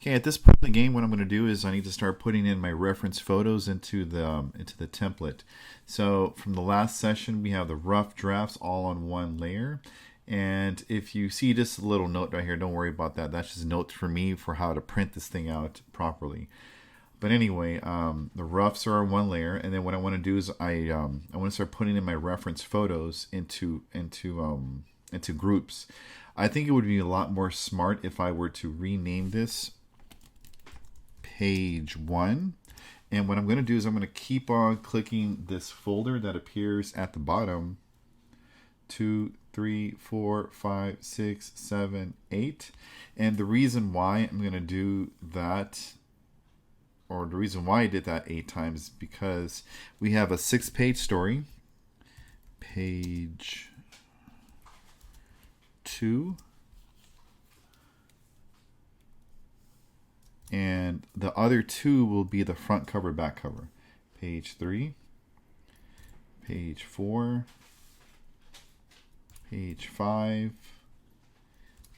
Okay, at this point in the game, what I'm going to do is I need to start putting in my reference photos into the template. So from the last session, we have the rough drafts all on one layer. And if you see just a little note right here, don't worry about that. That's just notes for me for how to print this thing out properly. But anyway, the roughs are on one layer, and then what I want to do is I want to start putting in my reference photos into groups. I think it would be a lot more smart if I were to rename this page 1. And what I'm going to do is I'm going to keep on clicking this folder that appears at the bottom. 2, 3, 4, 5, 6, 7, 8. And the reason why I'm going to do that, or the reason why I did that 8 times, is because we have a 6-page story. Page 2. And the other 2 will be the front cover, back cover. Page 3, page 4, page 5,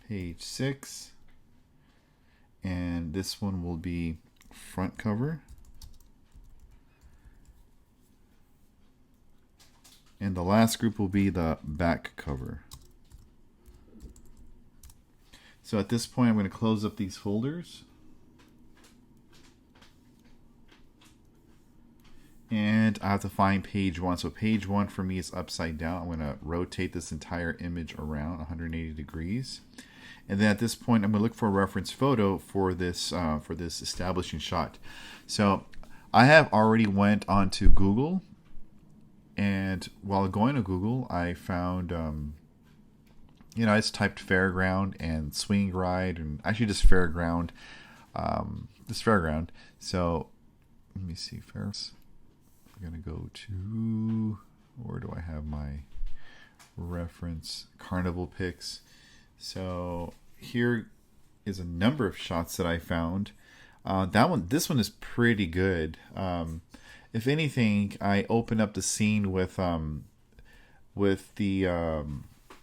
page 6, and this one will be front cover. And the last group will be the back cover. So at this point, I'm going to close up these folders. And I have to find page 1. So page 1 for me is upside down. I'm going to rotate this entire image around 180 degrees. And then at this point, I'm going to look for a reference photo for this establishing shot. So I have already went onto Google. And while going to Google, I found, I just typed fairground and swing ride, and actually just fairground. So let me see, Ferris. I'm going to go to, where do I have my reference? Carnival pics. So here is a number of shots that I found. This one is pretty good. If anything, I open up the scene with the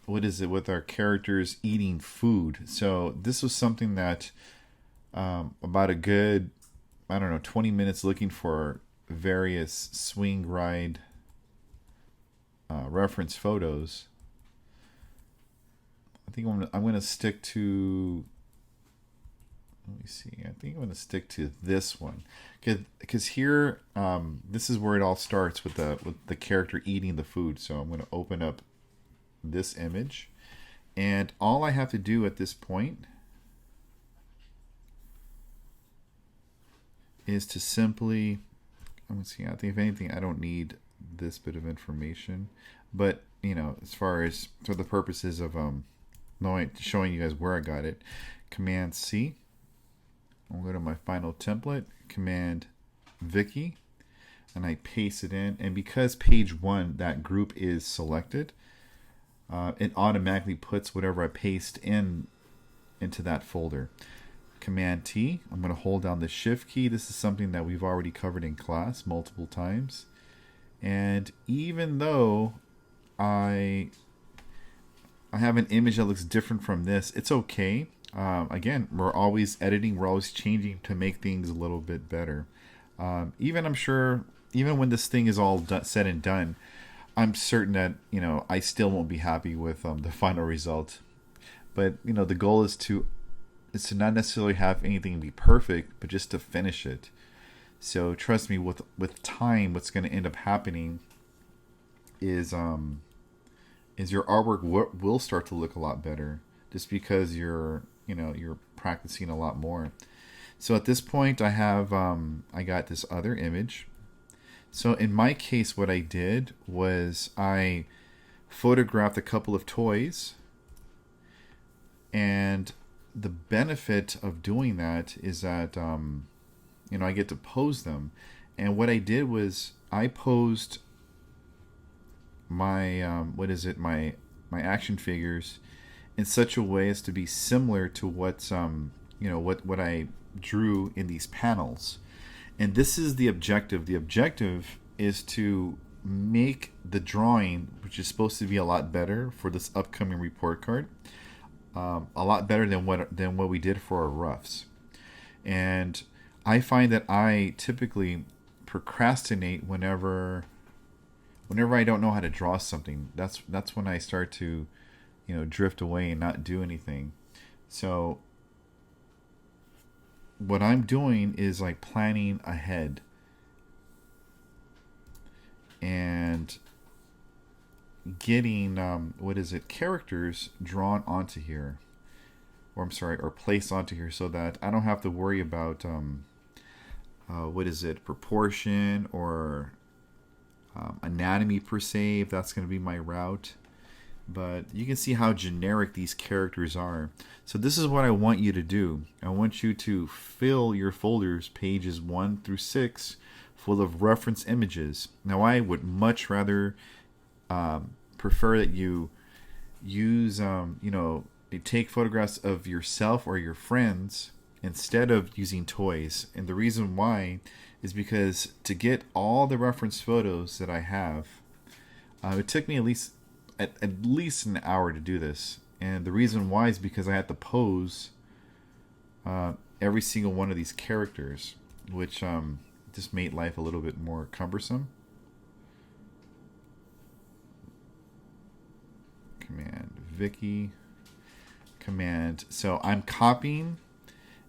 with our characters eating food. So this was something that about a good, 20 minutes looking for various swing ride reference photos. I think I'm going to stick to. Let me see. I think I'm going to stick to this one because here, this is where it all starts with the character eating the food. So I'm going to open up this image, and all I have to do at this point is to simply. Let's see. I think if anything, I don't need this bit of information, but as far as for the purposes of showing you guys where I got it, Command C. I'll go to my final template, Command Vicky, and I paste it in. And because page 1, that group is selected, it automatically puts whatever I paste into that folder. Command T, I'm going to hold down the Shift key. This is something that we've already covered in class multiple times. And even though I have an image that looks different from this, it's okay. Again, we're always editing, we're always changing to make things a little bit better. I'm sure, even when this thing is all said and done, I'm certain that, I still won't be happy with the final result. But, the goal is to not necessarily have anything be perfect, but just to finish it. So trust me, with time, what's going to end up happening is your artwork will start to look a lot better, just because you're practicing a lot more. So at this point, I have I got this other image. So in my case, what I did was I photographed a couple of toys, and the benefit of doing that is that I get to pose them. And what I did was I posed my my action figures in such a way as to be similar to what I drew in these panels. And this is the objective. The objective is to make the drawing, which is supposed to be a lot better for this upcoming report card, a lot better than what we did for our roughs. And I find that I typically procrastinate whenever I don't know how to draw something. That's when I start to, drift away and not do anything. So what I'm doing is like planning ahead and getting characters drawn onto here, or I'm sorry, or placed onto here, so that I don't have to worry about proportion or anatomy per se, if that's going to be my route. But you can see how generic these characters are. So this is what I want you to do. I want you to fill your folders, pages 1 through 6, full of reference images. Now I would much rather prefer that you use, you take photographs of yourself or your friends instead of using toys. And the reason why is because to get all the reference photos that I have, it took me at least an hour to do this. And the reason why is because I had to pose every single one of these characters, which just made life a little bit more cumbersome. Command Vicky. Command. So I'm copying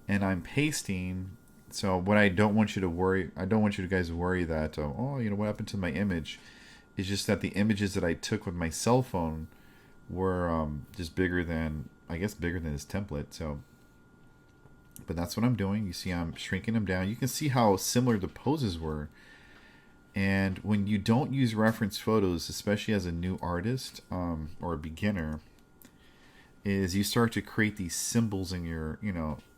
and I'm pasting. So what I don't want you guys to worry that, what happened to my image? It's just that the images that I took with my cell phone were just bigger than this template. So, but that's what I'm doing. You see, I'm shrinking them down. You can see how similar the poses were. And when you don't use reference photos, especially as a new artist or a beginner, is you start to create these symbols in your,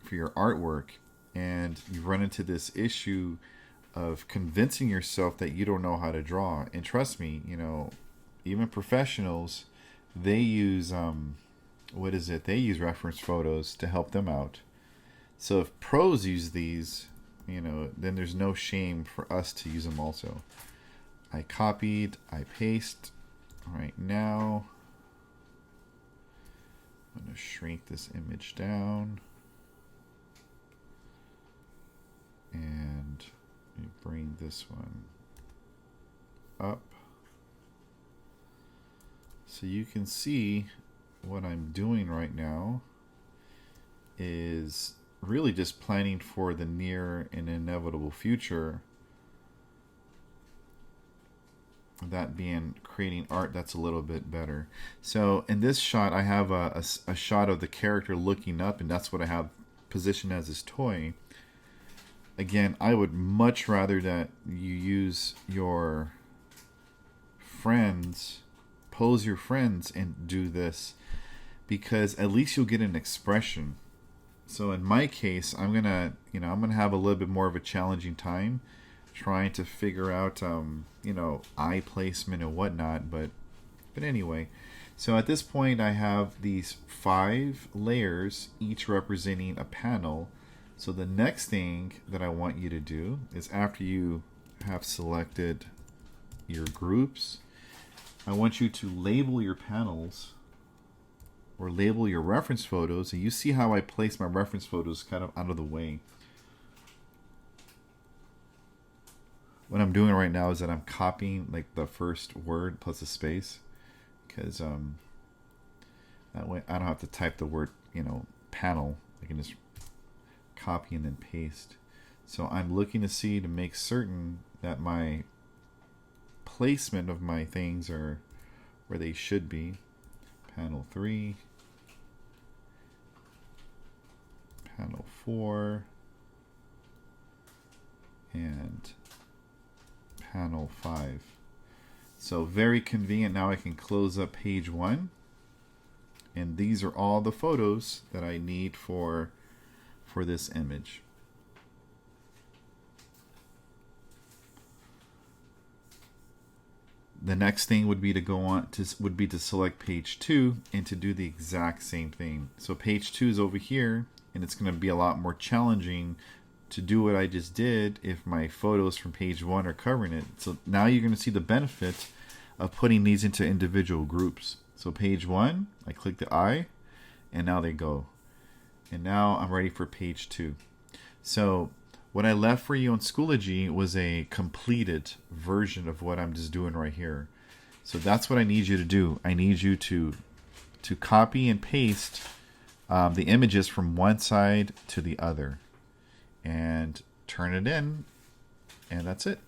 for your artwork, and you run into this issue of convincing yourself that you don't know how to draw. And trust me, even professionals, they use they use reference photos to help them out. So if pros use these, then there's no shame for us to use them also. I copied, I paste. Right now I'm going to shrink this image down and bring this one up so you can see what I'm doing right now is really just planning for the near and inevitable future, that being creating art that's a little bit better. So in this shot I have a shot of the character looking up, and that's what I have positioned as his toy. Again, I would much rather that you use your friends, pose your friends and do this, because at least you'll get an expression. So in my case, I'm gonna have a little bit more of a challenging time trying to figure out eye placement and whatnot, but anyway. So at this point I have these 5 layers, each representing a panel. So the next thing that I want you to do is, after you have selected your groups, I want you to label your panels or label your reference photos. And you see how I place my reference photos kind of out of the way. What I'm doing right now is that I'm copying like the first word plus a space, because that way I don't have to type the word panel. I can just copy and then paste. So I'm looking to make certain that my placement of my things are where they should be. Panel 3, panel 4, and panel 5. So very convenient. Now I can close up page 1, and these are all the photos that I need for this image. The next thing would be to select page 2 and to do the exact same thing. So page 2 is over here, and it's going to be a lot more challenging to do what I just did if my photos from page 1 are covering it. So now you're going to see the benefit of putting these into individual groups. So page 1, I click the eye, and now they go. And now I'm ready for page 2. So what I left for you on Schoology was a completed version of what I'm just doing right here. So that's what I need you to do. I need you to copy and paste the images from one side to the other and turn it in, and that's it.